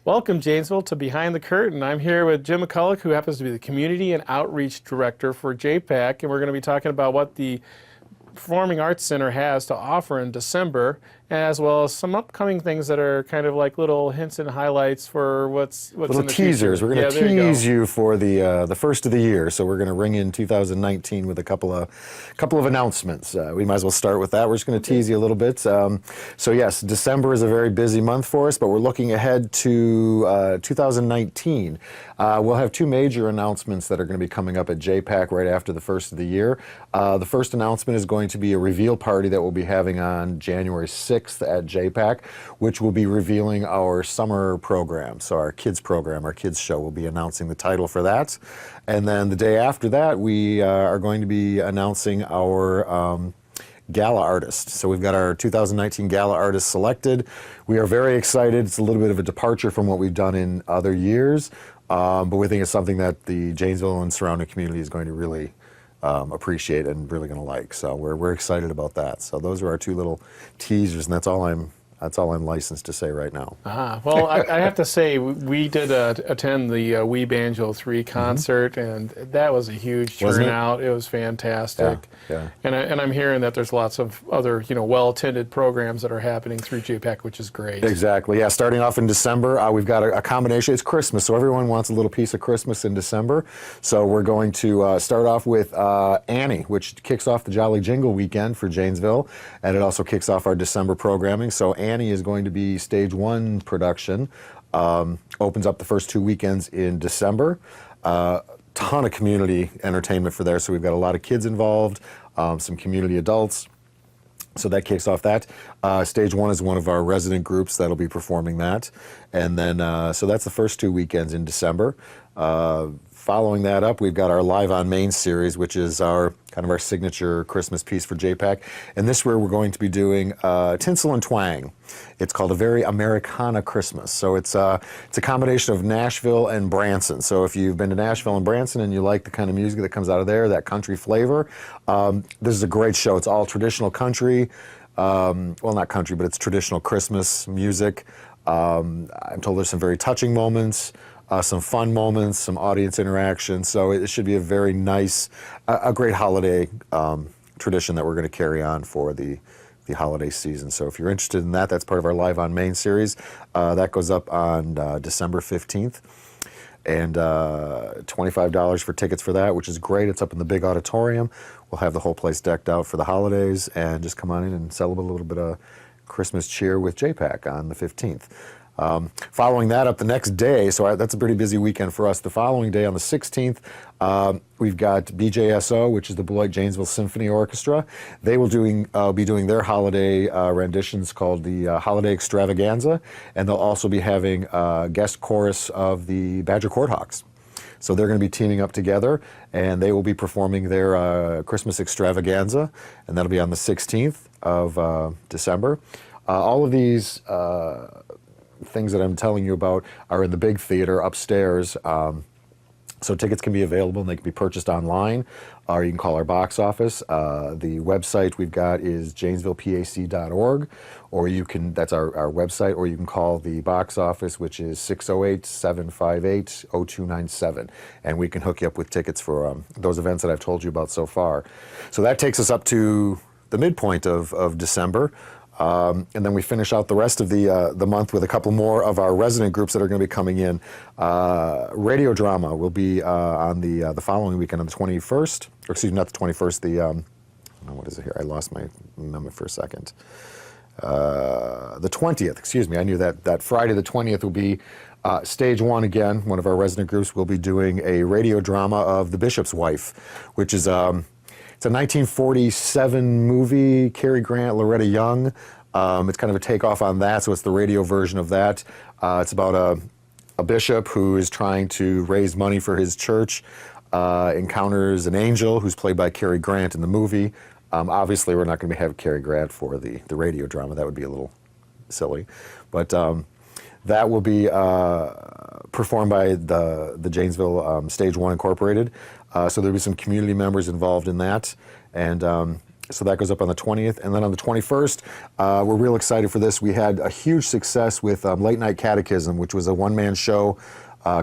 Welcome, Janesville, to Behind the Curtain. I'm here with Jim McCulloch, who happens to be the Community and Outreach Director for JPAC, and we're going to be talking about what the Performing Arts Center has to offer in December, as well as some upcoming things that are kind of like little hints and highlights for what's little in the teasers. future. We're going to tease you for the first of the year, so we're going to ring in 2019 with a couple of announcements. We might as well start with that. We're just going to tease you a little bit. So yes, December is a very busy month for us, but we're looking ahead to 2019. We'll have two major announcements that are going to be coming up at JPAC right after the first of the year. The first announcement is going to be a reveal party that we'll be having on January 6th at JPAC, which will be revealing our summer program. So our kids program, our kids show, will be announcing the title for that. And then the day after that, we are going to be announcing our gala artist. So we've got our 2019 gala artist selected. We are very excited. It's a little bit of a departure from what we've done in other years, but we think it's something that the Janesville and surrounding community is going to really appreciate and really going to like. So we're excited about that. So those are our two little teasers, and that's all I'm licensed to say right now. Well, I have to say, we did attend the We Banjo 3 concert, and that was a huge turnout. It was fantastic. Yeah. And I'm hearing that there's lots of other, well-attended programs that are happening through JPAC, which is great. Exactly. Yeah. Starting off in December, we've got a combination. It's Christmas, so everyone wants a little piece of Christmas in December. So we're going to start off with Annie, which kicks off the Jolly Jingle weekend for Janesville, and it also kicks off our December programming. So Annie is going to be stage 1 production. Opens up the first 2 weekends in December. Ton of community entertainment for there, so we've got a lot of kids involved, some community adults. So that kicks off that. Stage 1 is one of our resident groups that'll be performing that. And then, so that's the first 2 weekends in December. Following that up, we've got our Live on Main series, which is our kind of our signature Christmas piece for JPAC. And this year we're going to be doing Tinsel and Twang. It's called A Very Americana Christmas. So it's a combination of Nashville and Branson. So if you've been to Nashville and Branson and you like the kind of music that comes out of there, that country flavor, this is a great show. It's all traditional country. Well, not country, but it's traditional Christmas music. I'm told there's some very touching moments. Some fun moments, some audience interaction. So it should be a very nice, a great holiday tradition that we're going to carry on for the holiday season. So if you're interested in that, that's part of our Live on Main series. That goes up on December 15th. And $25 for tickets for that, which is great. It's up in the big auditorium. We'll have the whole place decked out for the holidays, and just come on in and celebrate a little bit of Christmas cheer with JPAC on the 15th. Following that up the next day, so that's a pretty busy weekend for us. The following day on the 16th, we've got BJSO, which is the Beloit Janesville Symphony Orchestra. They will be doing their holiday renditions called the Holiday Extravaganza, and they'll also be having a guest chorus of the Badger Courthawks. So they're going to be teaming up together, and they will be performing their Christmas Extravaganza, and that'll be on the 16th of December. All of these things that I'm telling you about are in the big theater upstairs. So tickets can be available and they can be purchased online, or you can call our box office. The website we've got is janesvillepac.org, or you can, that's our website, or you can call the box office, which is 608-758-0297, and we can hook you up with tickets for those events that I've told you about so far. So that takes us up to the midpoint of December. And then we finish out the rest of the month with a couple more of our resident groups that are going to be coming in. Radio drama will be on the following weekend on the 21st, or excuse me, not the 21st, what is it here? I lost my memory for a second. The 20th, excuse me, I knew that Friday the 20th will be stage 1 again. One of our resident groups will be doing a radio drama of The Bishop's Wife, which is it's a 1947 movie, Cary Grant, Loretta Young. It's kind of a takeoff on that, so it's the radio version of that. It's about a bishop who is trying to raise money for his church, encounters an angel who's played by Cary Grant in the movie. Obviously, we're not going to have Cary Grant for the radio drama. That would be a little silly. But that will be performed by the Janesville Stage 1 Incorporated. So there'll be some community members involved in that. And So that goes up on the 20th. And then on the 21st, we're real excited for this. We had a huge success with Late Night Catechism, which was a one-man show,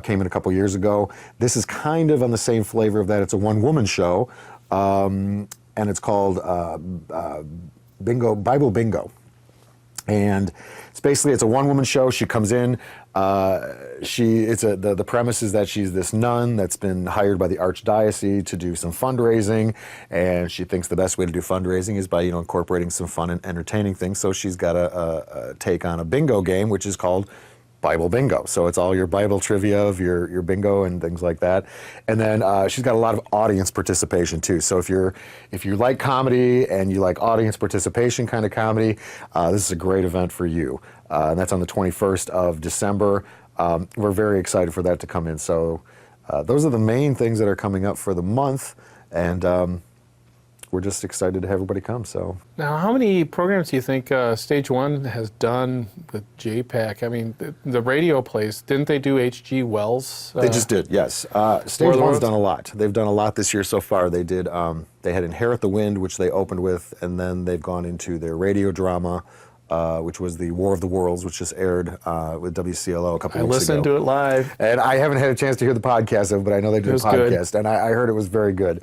came in a couple years ago. This is kind of on the same flavor of that. It's a one-woman show, and it's called Bible Bingo. And it's a one-woman show. She comes in. The premise is that she's this nun that's been hired by the archdiocese to do some fundraising, and she thinks the best way to do fundraising is by incorporating some fun and entertaining things. So she's got a take on a bingo game, which is called Bible Bingo. So it's all your Bible trivia of your bingo and things like that. And then she's got a lot of audience participation too. So if you like comedy and you like audience participation kind of comedy, this is a great event for you. And that's on the 21st of December. We're very excited for that to come in. So those are the main things that are coming up for the month. And we're just excited to have everybody come. So now, how many programs do you think Stage 1 has done with JPAC? I mean, the radio place, didn't they do H.G. Wells? They just did, yes. Stage 1's done a lot. They've done a lot this year so far. They did. They had Inherit the Wind, which they opened with, and then they've gone into their radio drama, which was the War of the Worlds, which just aired with WCLO a couple weeks ago. I listened to it live. And I haven't had a chance to hear the podcast of it, but I know they did a podcast, good. And I heard it was very good.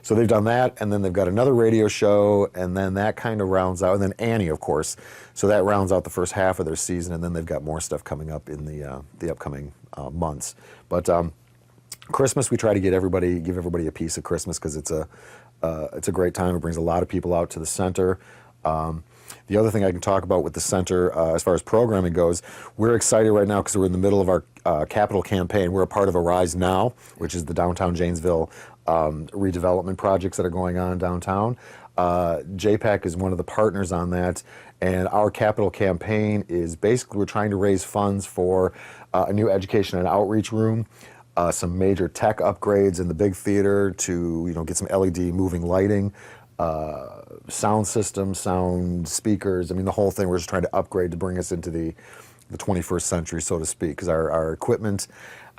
So they've done that, and then they've got another radio show, and then that kind of rounds out, and then Annie, of course. So that rounds out the first half of their season, and then they've got more stuff coming up in the upcoming months. But Christmas, we try to give everybody a piece of Christmas because it's a great time. It brings a lot of people out to the center. The other thing I can talk about with the center, as far as programming goes, we're excited right now because we're in the middle of our capital campaign. We're a part of Arise Now, which is the downtown Janesville redevelopment projects that are going on downtown. JPAC is one of the partners on that, and our capital campaign is basically we're trying to raise funds for a new education and outreach room, some major tech upgrades in the big theater to get some LED moving lighting, sound system, sound speakers. I mean, the whole thing. We're just trying to upgrade to bring us into the 21st century, so to speak, because our equipment.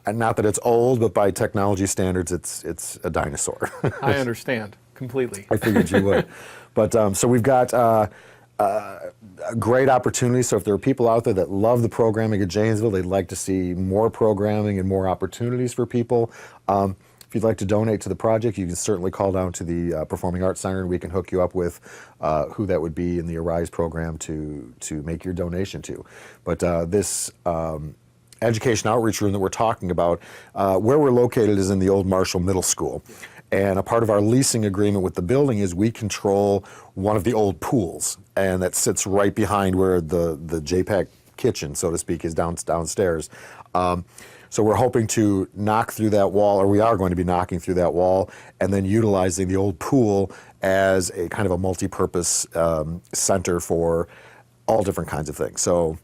And not that it's old, but by technology standards, it's a dinosaur. I understand completely. I figured you would. But so we've got a great opportunity. So if there are people out there that love the programming at Janesville, they'd like to see more programming and more opportunities for people. If you'd like to donate to the project, you can certainly call down to the Performing Arts Center, and we can hook you up with who that would be in the Arise program to make your donation to. But this education outreach room that we're talking about, where we're located is in the old Marshall Middle School. And a part of our leasing agreement with the building is we control one of the old pools, and that sits right behind where the JPAC kitchen, so to speak, is downstairs. So we're hoping to knock through that wall, or we are going to be knocking through that wall, and then utilizing the old pool as a kind of a multi-purpose center for all different kinds of things. So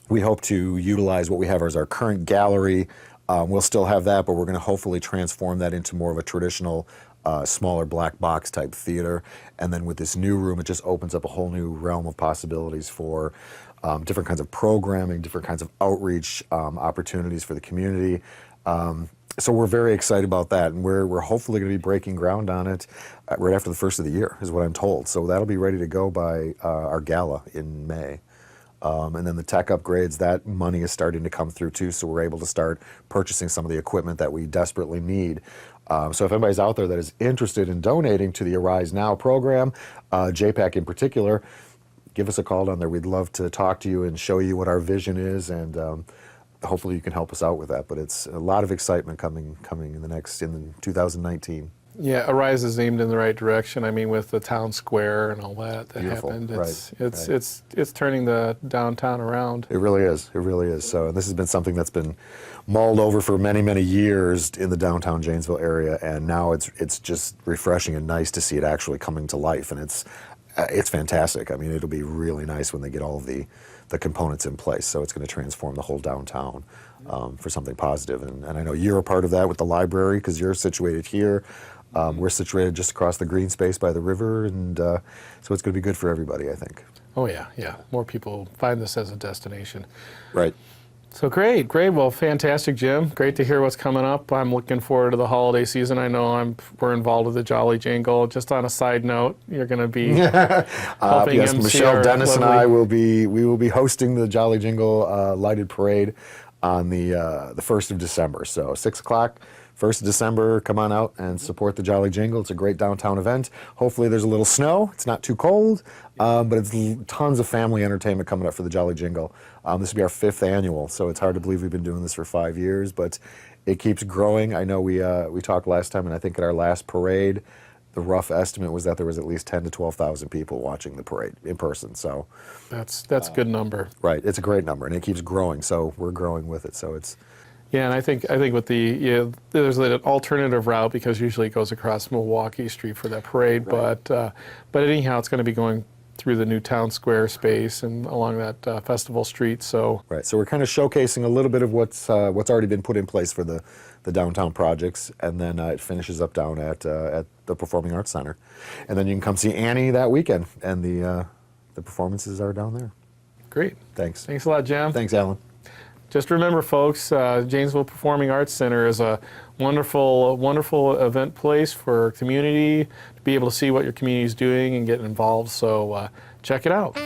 we hope to utilize what we have as our current gallery. We'll still have that, but we're going to hopefully transform that into more of a traditional, smaller black box type theater. And then with this new room, it just opens up a whole new realm of possibilities for different kinds of programming, different kinds of outreach opportunities for the community. So we're very excited about that, and we're hopefully going to be breaking ground on it right after the first of the year, is what I'm told. So that'll be ready to go by our gala in May. And then the tech upgrades, that money is starting to come through too, so we're able to start purchasing some of the equipment that we desperately need. So if anybody's out there that is interested in donating to the Arise Now program, JPAC in particular, give us a call down there. We'd love to talk to you and show you what our vision is, and hopefully you can help us out with that. But it's a lot of excitement coming in 2019. Yeah, Arise is aimed in the right direction. I mean, with the town square and all that Beautiful. Happened, Right. It's turning the downtown around. It really is. It really is. So this has been something that's been mulled over for many, many years in the downtown Janesville area, and now it's just refreshing and nice to see it actually coming to life, and it's fantastic. I mean, it'll be really nice when they get all of the components in place. So it's going to transform the whole downtown for something positive. And I know you're a part of that with the library because you're situated here. We're situated just across the green space by the river, and so it's going to be good for everybody, I think. Oh yeah, yeah. More people find this as a destination. Right. So great. Well, fantastic, Jim. Great to hear what's coming up. I'm looking forward to the holiday season. I know we're involved with the Jolly Jingle. Just on a side note, you're going to be helping yes, MC Michelle our Dennis and lovely- I we will be hosting the Jolly Jingle lighted parade on the 1st of December. So 6 o'clock. 1st of December, come on out and support the Jolly Jingle. It's a great downtown event. Hopefully there's a little snow. It's not too cold, but it's tons of family entertainment coming up for the Jolly Jingle. This will be our 5th annual, so it's hard to believe we've been doing this for 5 years, but it keeps growing. I know we talked last time, and I think at our last parade, the rough estimate was that there was at least 10 to 12,000 people watching the parade in person. So That's a good number. right, it's a great number, and it keeps growing. So we're growing with it. So it's Yeah, and I think with there's an alternative route because usually it goes across Milwaukee Street for that parade, Right. but anyhow, it's going to be going through the new town square space and along that festival street. So right. So we're kind of showcasing a little bit of what's already been put in place for the downtown projects, and then it finishes up down at the Performing Arts Center, and then you can come see Annie that weekend, and the performances are down there. great. Thanks. Thanks a lot, Jim. Thanks, Alan. Just remember, folks, Janesville Performing Arts Center is a wonderful event place for community to be able to see what your community is doing and get involved. So check it out.